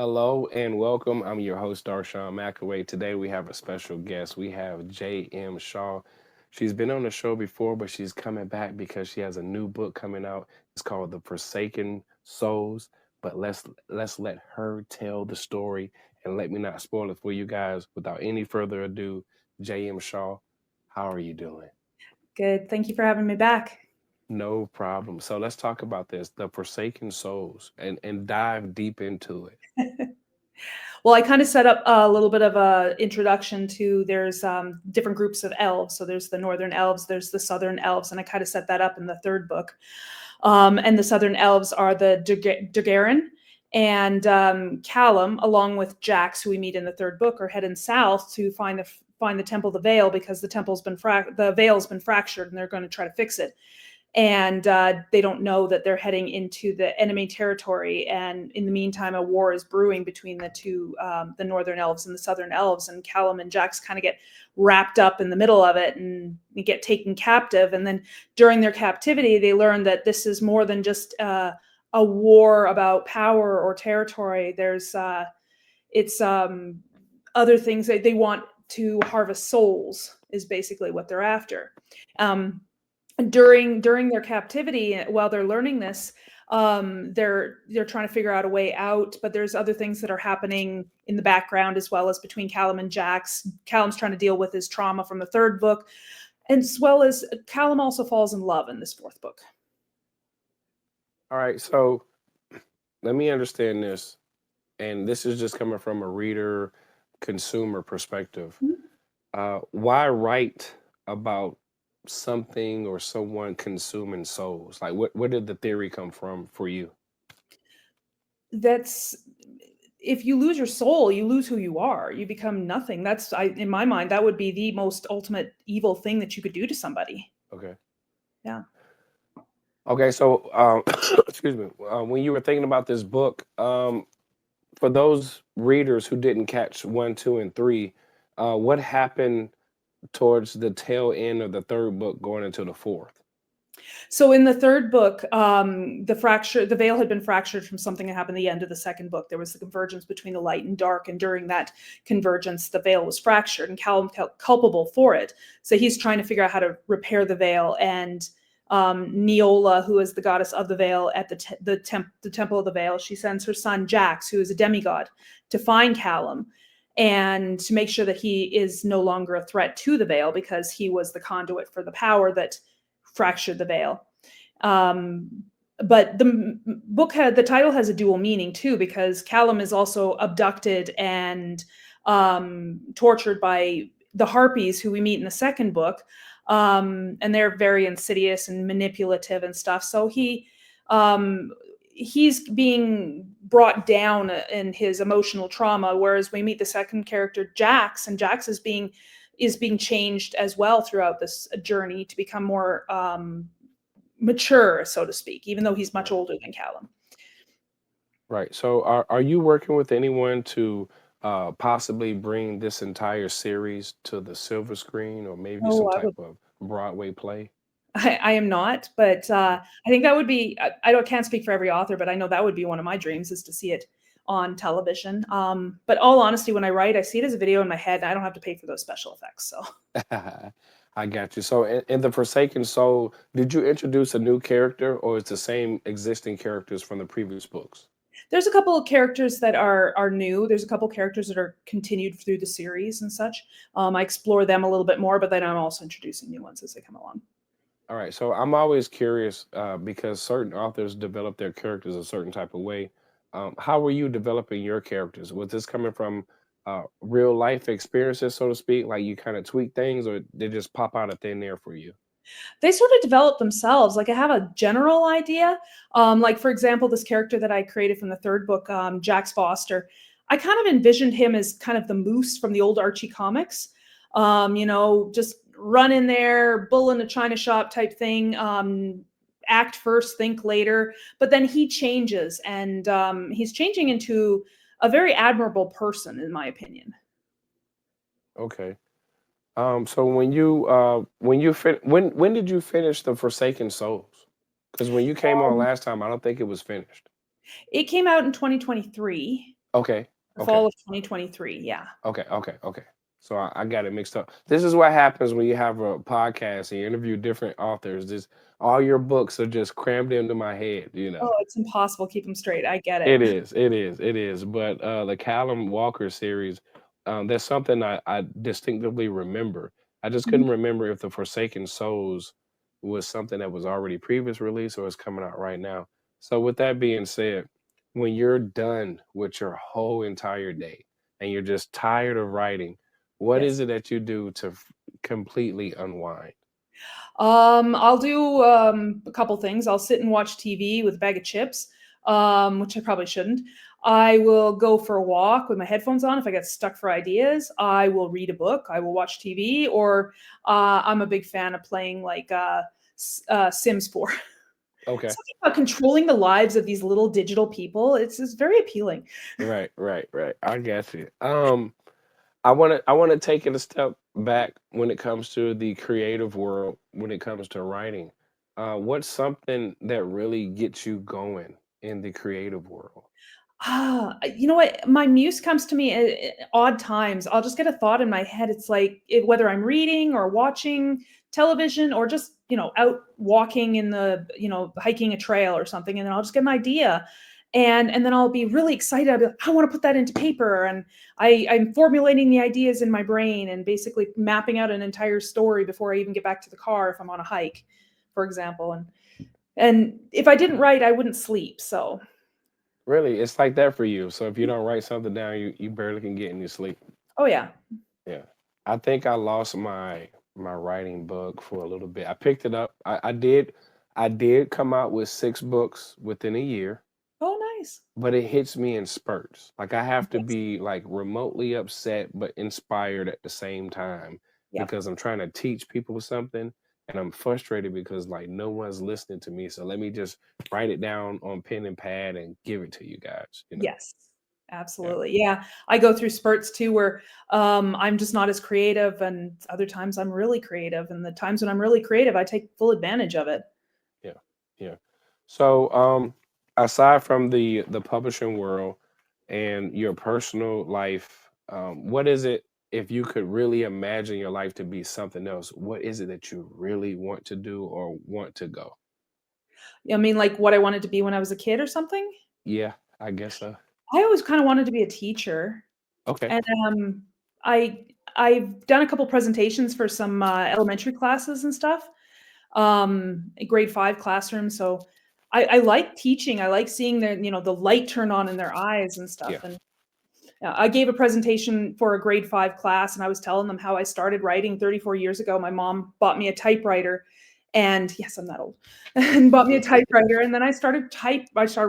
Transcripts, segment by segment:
Hello and welcome. I'm your host, Darshawn McAway. Today we have a special guest. We have J.M. Shaw. She's been on the show before, but she's coming back because she has a new book coming out. It's called The Forsaken Souls. But let's let her tell the story and let me not spoil it for you guys. Without any further ado, J.M. Shaw, how are you doing? Good. Thank you for having me back. No problem. So let's talk about this, The Forsaken Souls, and dive deep into it. Well, I kind of set up a little bit of a introduction to there's different groups of elves. So there's the northern elves, there's the southern elves, and I kind of set that up in the third book. And the southern elves are the Dugaren and Callum, along with Jax, who we meet in the third book, are heading south to find the Temple of the Veil because the veil's been fractured, and they're going to try to fix it. And they don't know that they're heading into the enemy territory. And in the meantime, a war is brewing between the two, the northern elves and the southern elves. And Callum and Jax kind of get wrapped up in the middle of it and get taken captive. And then during their captivity, they learn that this is more than just a war about power or territory. It's other things that they want to harvest souls is basically what they're after. Um, during their captivity, while they're learning this, they're trying to figure out a way out, but there's other things that are happening in the background as well as between Callum and Jax. Callum's trying to deal with his trauma from the third book, and as well as Callum also falls in love in this fourth book. All right, so let me understand this, and this is just coming from a reader consumer perspective. Why write about something or someone consuming souls? Like, where did the theory come from for you? That's If you lose your soul, you lose who you are. You become nothing. In my mind, that would be the most ultimate evil thing that you could do to somebody. Okay. Yeah. Okay, so excuse me. When you were thinking about this book, for those readers who didn't catch one, two, and three, what happened towards the tail end of the third book going into the fourth? So in the third book, the veil had been fractured from something that happened at the end of the second book. There was the convergence between the light and dark, and during that convergence, the veil was fractured, and Callum felt culpable for it. So he's trying to figure out how to repair the veil. And Neola, who is the goddess of the veil at the temple of the veil, she sends her son Jax, who is a demigod, to find Callum and to make sure that he is no longer a threat to the veil because he was the conduit for the power that fractured the veil. Um, but the title has a dual meaning too, because Callum is also abducted and tortured by the harpies who we meet in the second book. And they're very insidious and manipulative and stuff. So um, he's being brought down in his emotional trauma, whereas we meet the second character, Jax, and Jax is being changed as well throughout this journey to become more mature, so to speak, even though he's much Right. older than Callum. Right. So, are you working with anyone to possibly bring this entire series to the silver screen or maybe Oh, some I type would. of Broadway play? I am not, but I think that would be. I don't can't speak for every author, but I know that would be one of my dreams is to see it on television. But all honesty, when I write, I see it as a video in my head, and I don't have to pay for those special effects. So I got you. So, in the Forsaken Soul, did you introduce a new character, or is the same existing characters from the previous books? there's a couple of characters that are new. There's a couple of characters that are continued through the series and such. I explore them a little bit more, but then I'm also introducing new ones as they come along. All right. So, I'm always curious because certain authors develop their characters a certain type of way. How were you developing your characters? Was this coming from real life experiences, so to speak? Like you kind of tweak things, or they just pop out of thin air for you? They sort of develop themselves. Like I have a general idea. Like for example, this character that I created from the third book, Jax Foster. I kind of envisioned him as kind of the Moose from the old Archie comics. Just run in there, bull in a china shop type thing. Act first, think later. But then he changes, and he's changing into a very admirable person, in my opinion. Okay. So when did you finish the Forsaken Souls? Because when you came on last time, I don't think it was finished. It came out in 2023. Okay. The Okay. fall of 2023, yeah. Okay. Okay. Okay. So I got it mixed up. This is what happens when you have a podcast and you interview different authors. This all your books are just crammed into my head, you know. Oh, it's impossible to keep them straight, I get it. It is, it is, it is. But the Callum Walker series, that's something I distinctively remember. I just Mhm. couldn't remember if the Forsaken Souls was something that was already previous release or is coming out right now. So with that being said, when you're done with your whole entire day and you're just tired of writing, what is Yes. it that you do to completely unwind? I'll do, a couple things. I'll sit and watch TV with a bag of chips, which I probably shouldn't. I will go for a walk with my headphones on if I get stuck for ideas. I will read a book. I will watch TV, or, I'm a big fan of playing, like, Sims 4. Okay. Something about controlling the lives of these little digital people, it's very appealing. Right, right, right. I get you. I wanna take it a step back when it comes to the creative world, when it comes to writing. What's something that really gets you going in the creative world? You know what? My muse comes to me at odd times. I'll just get a thought in my head. It's like whether I'm reading or watching television or just, out walking in hiking a trail or something, and then I'll just get an idea. And then I'll be really excited. I'll be like, I want to put that into paper. And I'm formulating the ideas in my brain and basically mapping out an entire story before I even get back to the car if I'm on a hike, for example. And if I didn't write, I wouldn't sleep. So Really, it's like that for you. So if you don't write something down, you barely can get any sleep. oh yeah. Yeah. I think I lost my writing bug for a little bit. I picked it up. I did come out with 6 books within a year. Oh nice. But it hits me in spurts. Like, I have to Yes. be, like, remotely upset, but inspired at the same time Yep. because I'm trying to teach people something, and I'm frustrated because, like, no one's listening to me, so let me just write it down on pen and pad and give it to you guys, you know? Yes. Yeah, Absolutely. Yeah. I go through spurts too where I'm just not as creative and other times I'm really creative and the times when I'm really creative I take full advantage of it. yeah, yeah. So, aside from the publishing world and your personal life, what is it if you could really imagine your life to be something else? What is it that you really want to do or want to go? I mean like what I wanted to be when I was a kid or something? Yeah, I guess so. I always kind of wanted to be a teacher. Okay. And I I've done a couple presentations for some elementary classes and stuff. A grade 5 classroom. So I like teaching. I like seeing the light turn on in their eyes and stuff. Yeah. And I gave a presentation for a grade 5 class, and I was telling them how I started writing 34 years ago. My mom bought me a typewriter, and yes, I'm that old, and bought me a typewriter. And then I started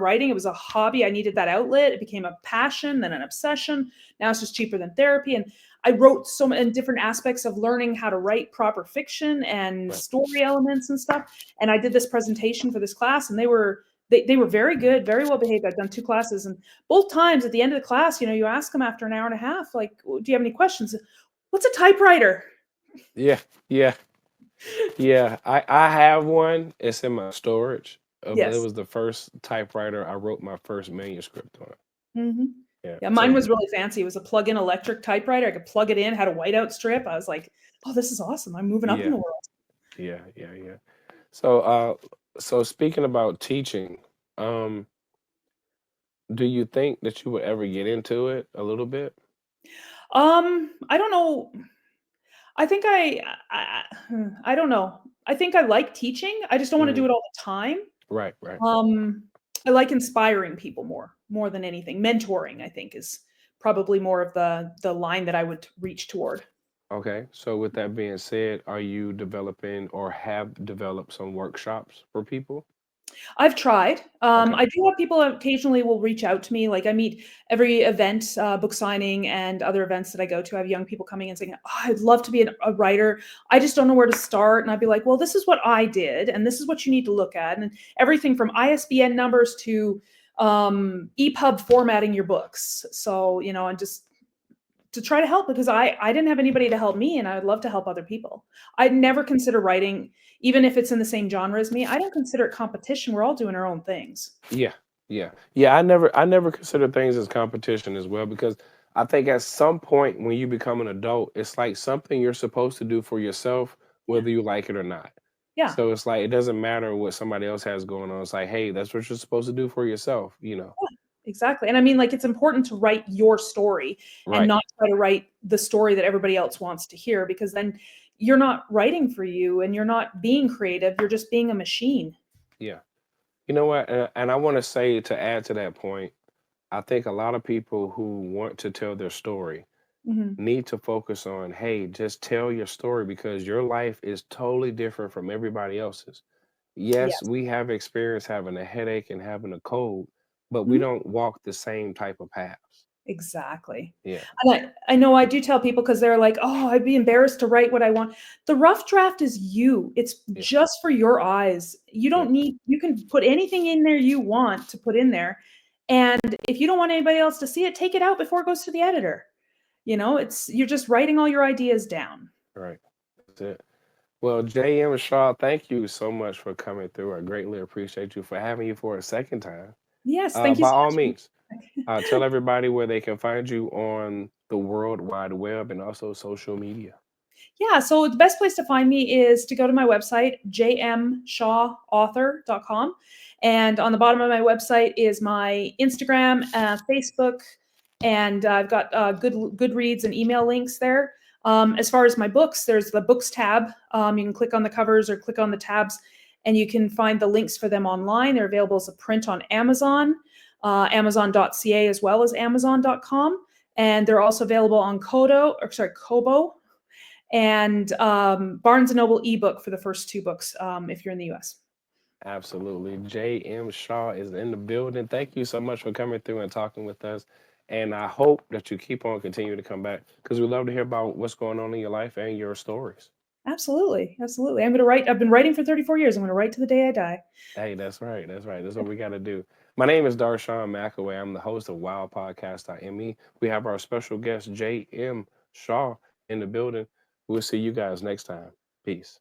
writing. It was a hobby. I needed that outlet. It became a passion, then an obsession. Now it's just cheaper than therapy. And I wrote so many different aspects of learning how to write proper fiction and Right. story elements and stuff. And I did this presentation for this class, and they were very good, very well behaved. I've done 2 classes, and both times at the end of the class, you ask them after an hour and a half, like, "Do you have any questions?" "What's a typewriter?" Yeah. Yeah. Yeah. I have one. It's in my storage. But it Yes. was the first typewriter I wrote my first manuscript on. Mhm. Yeah. Yeah, mine So was really fancy. It was a plug-in electric typewriter. I could plug it in, had a whiteout strip. I was like, "Oh, this is awesome. I'm moving up in yeah. the world." Yeah. Yeah. Yeah. So speaking about teaching, um, do you think that you would ever get into it a little bit? I don't know. I think I don't know. I think I like teaching. I just don't wanna Mhm. do it all the time. Right, right. Um, I like inspiring people more than anything. Mentoring, I think, is probably more of the line that I would reach toward. Okay. So with that being said, are you developing or have developed some workshops for people? I've tried. Okay. I do have people occasionally will reach out to me. Like I meet every event, book signing, and other events that I go to. I have young people coming and saying, "Oh, I'd love to be a writer. I just don't know where to start." And I'd be like, "Well, this is what I did, and this is what you need to look at." And everything from ISBN numbers to EPUB formatting your books. So and just to try to help because I didn't have anybody to help me, and I'd love to help other people. I'd never consider writing, even if it's in the same genre as me. I don't consider it competition. We're all doing our own things. Yeah. Yeah. Yeah, I never consider things as competition as well because I think at some point when you become an adult, it's like something you're supposed to do for yourself, Yeah. whether you like it or not. Yeah. So it's like it doesn't matter what somebody else has going on. It's like, hey, that's what you're supposed to do for yourself, you know. Yeah, exactly. And I mean, like, it's important to write your story and Right. not try to write the story that everybody else wants to hear, because then you're not writing for you and you're not being creative. You're just being a machine. Yeah. You know what? And I want to say to add to that point, I think a lot of people who want to tell their story Mhm. need to focus on, hey, just tell your story because your life is totally different from everybody else's. Yes, Yes. we have experience having a headache and having a cold, but we Mhm. don't walk the same type of paths. Exactly. Yeah, And I know I do tell people, because 'cause they're like, "Oh, I'd be embarrassed to write what I want." The rough draft is you. It's yeah, just for your eyes. You yeah, don't need you can put anything in there you want to put in there, and if you don't want anybody else to see it, take it out before it goes to the editor. It's you're just writing all your ideas down. right. That's it. Well, J.M. Shaw, thank you so much for coming through. I greatly appreciate you for having you for a second time. Yes, thank you By so all much for means, tell everybody where they can find you on the World Wide Web and also social media. Yeah, so the best place to find me is to go to my website, jmshawauthor.com. And on the bottom of my website is my Instagram, Facebook, and I've got Goodreads and email links there. As far as my books, there's the books tab. You can click on the covers or click on the tabs, and you can find the links for them online. They're available as a print on Amazon, Amazon.ca, as well as Amazon.com. And they're also available on Kobo, and Barnes and Noble ebook for the first two books, if you're in the US. Absolutely. J.M. Shaw is in the building. Thank you so much for coming through and talking with us. And I hope that you keep on continuing to come back because we love to hear about what's going on in your life and your stories. Absolutely, absolutely. I'm going to write. I've been writing for 34 years. I'm going to write to the day I die. Hey, that's right. That's right. That's what we got to do. My name is Darshawn McAway. I'm the host of Wild Podcast.me. We have our special guest, J.M. Shaw, in the building. We'll see you guys next time. Peace.